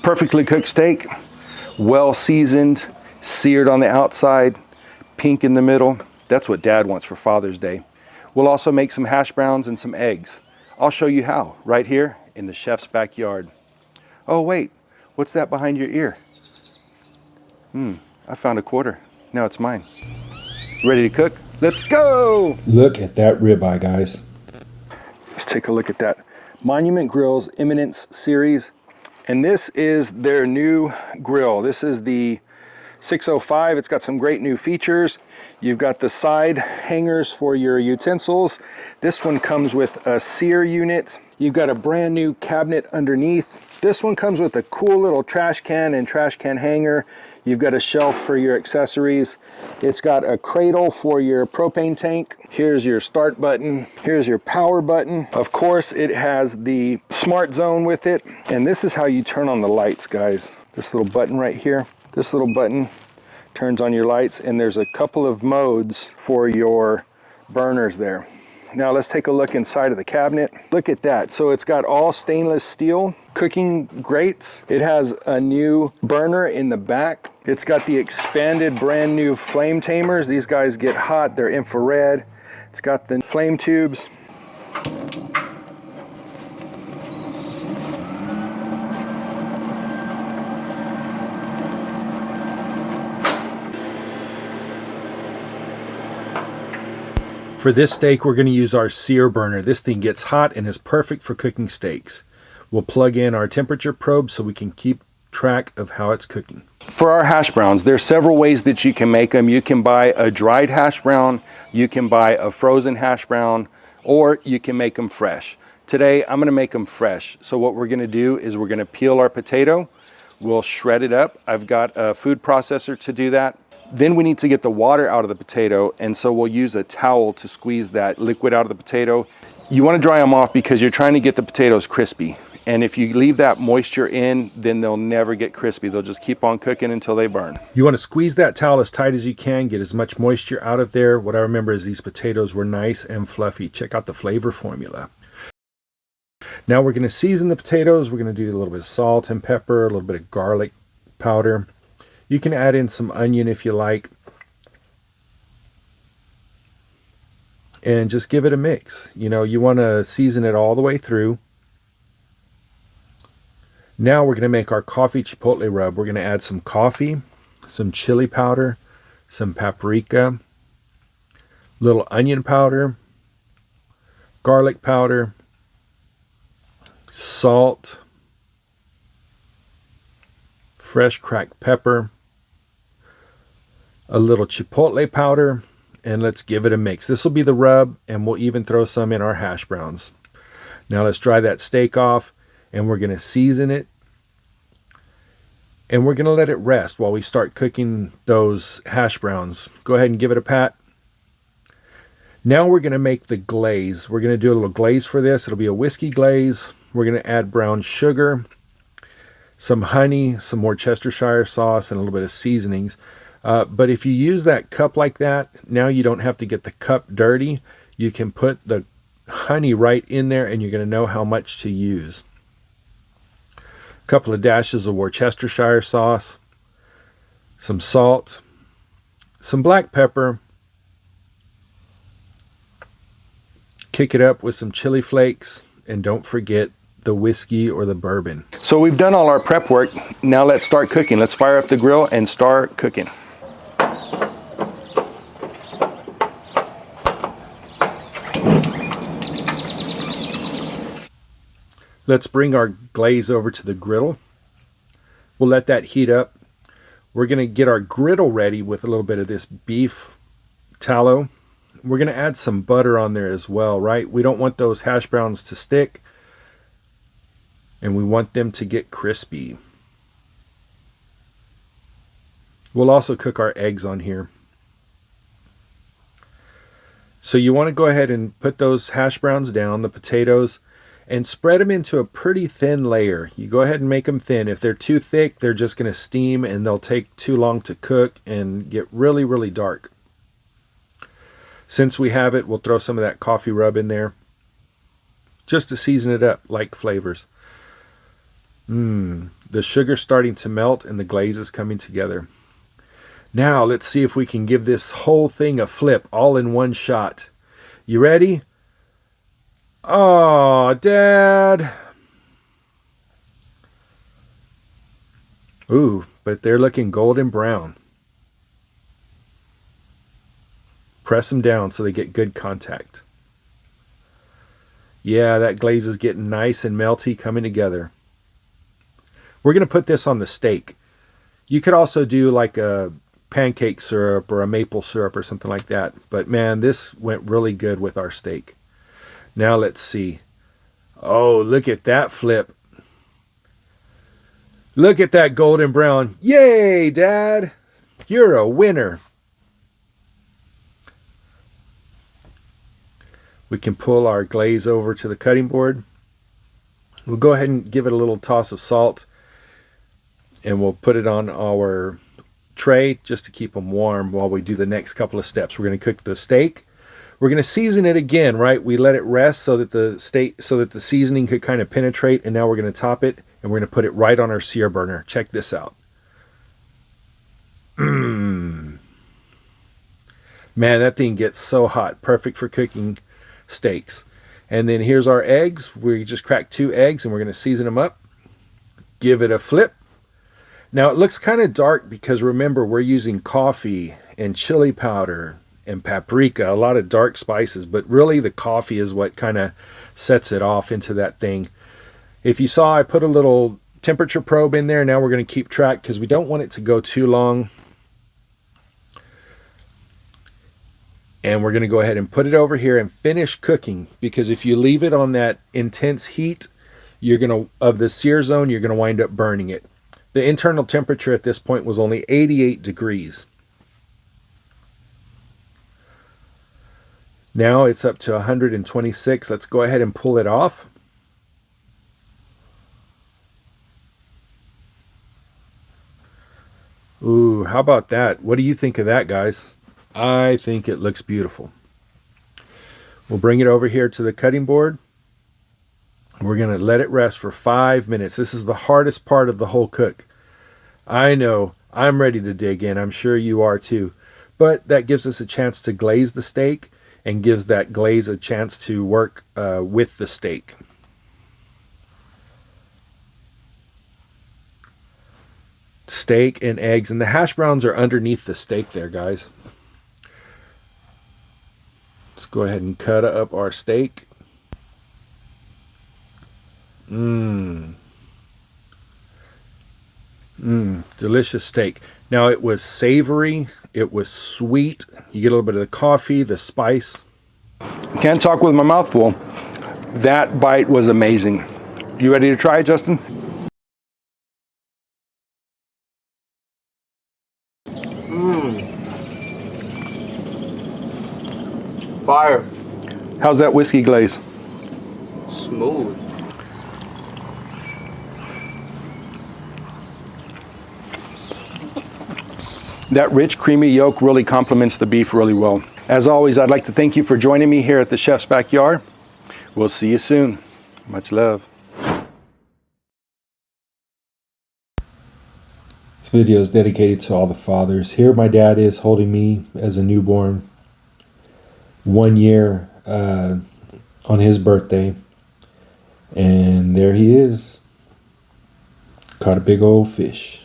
Perfectly cooked steak, well seasoned, seared on the outside, pink in the middle. That's what Dad wants for Father's Day. We'll also make some hash browns and some eggs. I'll show you how, right here in the chef's backyard. Oh wait, what's that behind your ear? I found a quarter. Now it's mine. Ready to cook? Let's go! Look at that ribeye, guys. Let's take a look at that. Monument Grill's Eminence series. And this is their new grill. This is the 605. It's got some great new features. You've got the side hangers for your utensils. This one comes with a sear unit. You've got a brand new cabinet underneath. This one comes with a cool little trash can and trash can hanger. You've got a shelf for your accessories. It's got a cradle for your propane tank. Here's your start button. Here's your power button. Of course, it has the smart zone with it. And this is how you turn on the lights, guys. This little button right here. This little button turns on your lights, and there's a couple of modes for your burners there. Now let's take a look inside of the cabinet. Look at that. So it's got all stainless steel cooking grates. It has a new burner in the back. It's got the expanded brand new flame tamers. These guys get hot, they're infrared. It's got the flame tubes. For this steak, we're going to use our sear burner. This thing gets hot and is perfect for cooking steaks. We'll plug in our temperature probe so we can keep track of how it's cooking. For our hash browns, there's several ways that you can make them. You can buy a dried hash brown, you can buy a frozen hash brown, or you can make them fresh. Today, I'm going to make them fresh. So what we're going to do is we're going to peel our potato. We'll shred it up. I've got a food processor to do that. Then we need to get the water out of the potato, and so we'll use a towel to squeeze that liquid out of the potato. You want to dry them off because you're trying to get the potatoes crispy. And if you leave that moisture in, then they'll never get crispy. They'll just keep on cooking until they burn. You want to squeeze that towel as tight as you can, get as much moisture out of there. What I remember is these potatoes were nice and fluffy. Check out the flavor formula. Now we're going to season the potatoes. We're going to do a little bit of salt and pepper, a little bit of garlic powder. You can add in some onion if you like. And just give it a mix. You know, you want to season it all the way through. Now we're going to make our coffee chipotle rub. We're going to add some coffee, some chili powder, some paprika, little onion powder, garlic powder, salt, fresh cracked pepper, a little chipotle powder, and let's give it a mix. This will be the rub, and we'll even throw some in our hash browns. Now let's dry that steak off, and we're going to season it, and we're going to let it rest while we start cooking those hash browns. Go ahead and give it a pat. Now we're going to make the glaze. We're going to do a little glaze for this. It'll be a whiskey glaze. We're going to add brown sugar, some honey, some worcestershire sauce, and a little bit of seasonings. But if you use that cup like that, now you don't have to get the cup dirty. You can put the honey right in there, and you're going to know how much to use. A couple of dashes of Worcestershire sauce, some salt, some black pepper. Kick it up with some chili flakes, and don't forget the whiskey or the bourbon. So we've done all our prep work. Now let's start cooking. Let's fire up the grill and start cooking. Let's bring our glaze over to the griddle. We'll let that heat up. We're going to get our griddle ready with a little bit of this beef tallow. We're going to add some butter on there as well, right? We don't want those hash browns to stick, and we want them to get crispy. We'll also cook our eggs on here. So you want to go ahead and put those hash browns down, the potatoes, and spread them into a pretty thin layer. You go ahead and make them thin. If they're too thick, they're just going to steam and they'll take too long to cook and get really, really dark. Since we have it, we'll throw some of that coffee rub in there just to season it up, like flavors. The sugar's starting to melt and the glaze is coming together. Now let's see if we can give this whole thing a flip all in one shot. You ready? Oh, Dad. Ooh, but they're looking golden brown. Press them down so they get good contact. Yeah, that glaze is getting nice and melty coming together. We're going to put this on the steak. You could also do like a pancake syrup or a maple syrup or something like that. But man, this went really good with our steak. Now let's see. Oh, look at that flip. Look at that golden brown. Yay, Dad. You're a winner. We can pull our glaze over to the cutting board. We'll go ahead and give it a little toss of salt. And we'll put it on our tray just to keep them warm while we do the next couple of steps. We're going to cook the steak. We're going to season it again, right? We let it rest so that the seasoning could kind of penetrate, and now we're going to top it and we're going to put it right on our sear burner. Check this out. Man, that thing gets so hot. Perfect for cooking steaks. And then here's our eggs. We just cracked 2 eggs and we're going to season them up. Give it a flip. Now it looks kind of dark because remember we're using coffee and chili powder and paprika, a lot of dark spices, but really the coffee is what kind of sets it off into that thing. If you saw, I put a little temperature probe in there. Now we're going to keep track because we don't want it to go too long. And we're going to go ahead and put it over here and finish cooking, because if you leave it on that intense heat, of the sear zone, you're going to wind up burning it. The internal temperature at this point was only 88 degrees. Now it's up to 126. Let's go ahead and pull it off. Ooh, how about that? What do you think of that, guys? I think it looks beautiful. We'll bring it over here to the cutting board. We're going to let it rest for 5 minutes. This is the hardest part of the whole cook. I know. I'm ready to dig in. I'm sure you are too. But that gives us a chance to glaze the steak and gives that glaze a chance to work with the steak. Steak and eggs. And the hash browns are underneath the steak there, guys. Let's go ahead and cut up our steak. Delicious steak. Now it was savory, it was sweet. You get a little bit of the coffee, the spice. Can't talk with my mouth full. That bite was amazing. You ready to try it, Justin? Fire. How's that whiskey glaze? Smooth. That rich, creamy yolk really complements the beef really well. As always, I'd like to thank you for joining me here at the Chef's Backyard. We'll see you soon. Much love. This video is dedicated to all the fathers. Here my dad is holding me as a newborn. 1 year on his birthday. And there he is. Caught a big old fish.